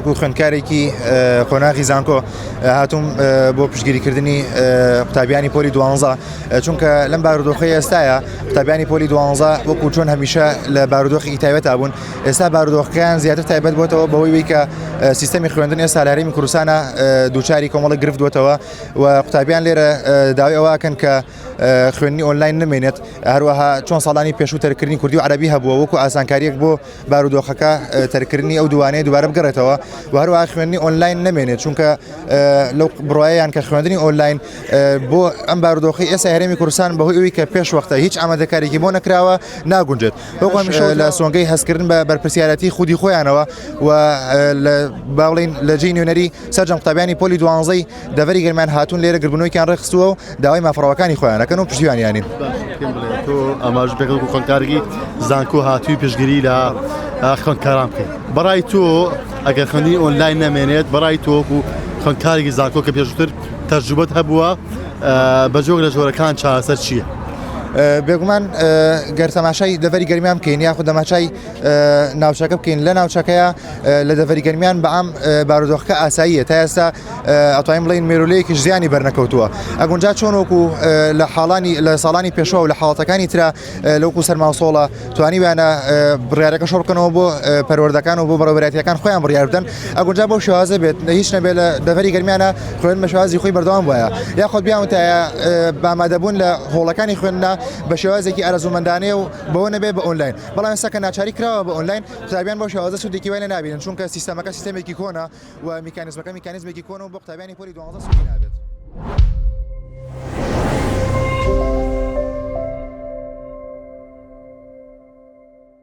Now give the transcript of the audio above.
وەکو خوێندکارێکی قۆناغی زانکۆ هاتووم بۆ پشتگیریکردنی قوتابیانی پۆلی 12 چونکە لەم بارودۆخی ئێستاە قوتابیانی پۆلی 12 وەکو چۆن هەمیشە لە بارودۆخی تایبەت بوون ئێستا بارودۆخەکان زیاتر تایبەت بۆتەوە بەوەی کە سیستەمی خوێندن ئێستا لە هەرێمی کوردستانە دووچاری کۆمەڵە گرفت بووەتەوە و قوتابیان لێرە داوای ئەوەکەن کە خوێندنی ئۆنلاین نمێنێت هەروەها چۆن ساڵانی پێشوو تەرکردنی کوردی و عەرەبی هەبووە وەکو ئاسانکاریەک بۆ بارودۆخەکە تەرکردنی ئەو دوانەیە دووبارە بگەڕێتەوە و هەروەها خوێندنی ئۆنلاین نمێنێت چونکە لەو بڕواایەیان کە خوێندنی ئۆنلاین بۆ ئەم بارودۆخی ئێستا هەرێمی کوردستان بەهۆی ئەوەی کە پێش وەختە هیچ ئامادەکاریی بۆ نەکراوە ناگونجێت وەکو هەمیشە لە سۆنگەی هەستکردن بە بەرپرسیارەتی خودی خۆیانەوە و باڵین لە جێی نوێنەری سەرجەم قوتابیانی پۆلی 12 دەڤەری گەرمیان هاتوون لێرە گربنەوەیان ڕێخستووە و داوای مافڕەوەکانی خۆیانەکەن و پشتیوانیانین تۆ ئەماژ بێت و خوێندکارێکی زانکۆ هاتووی پێشگیری لە خوێندکاران بکەیت بەڕای تۆ ئەگەر خوێندنی ئۆنلاین نەمێنێت بەڕای تۆ و خوێندکارێکی زانکۆ کە پێشتر تەجروبەت هەبووە بە جۆر لە جۆرەکان چارەسەر چییە؟ بێگومان گەر تەماشای دەڤەری گەرمیان بکەین یاخود دەماچای ناوچەکە بکەین لە ناوچەکەیە لە دەڤەری گەرمیان بەعام بارودۆخەکە ئاساییە تا ئێستا ئەتوانین بڵین مێرولەیەکیش زیانی بەرنەکەوتووە ئەگونجا چۆن وەکو لە ساڵانی پێشەوە و لە حاڵەتەکانی ترە لەوەکو سەرماوسۆڵە توانی بیانە بڕیارەکە شۆڕ بکەنەوە بۆ پەروەردەکان و بۆ بەڕێوەبەرەتیەکان خۆیان بڕیار بدەن ئەگونجا بەو شێوازە بێت هیچ نەبێت لە دەڤەری گەرمیانە خوێن بە شێوازی خۆی بەردەوام وایە یاخود بیانوتایە بامادەبوون لە هۆڵەکانی خوێندنە بە شێوازێکی ئارەزومەندانەیە و بەوە نەبێت بە ئۆنلاین بەڵام ئێستا کە ناچاری کراوە بە ئۆنلاین قوتابیان بۆ شێوازە سوودێکی وای لە نابینن چونکە سیستەمەکە سیستەمێکی کۆنە و میکانیزمەکە میکانیزمێکی کۆنە و بۆ قوتابیانی پۆلی 12 سوودی نابێت.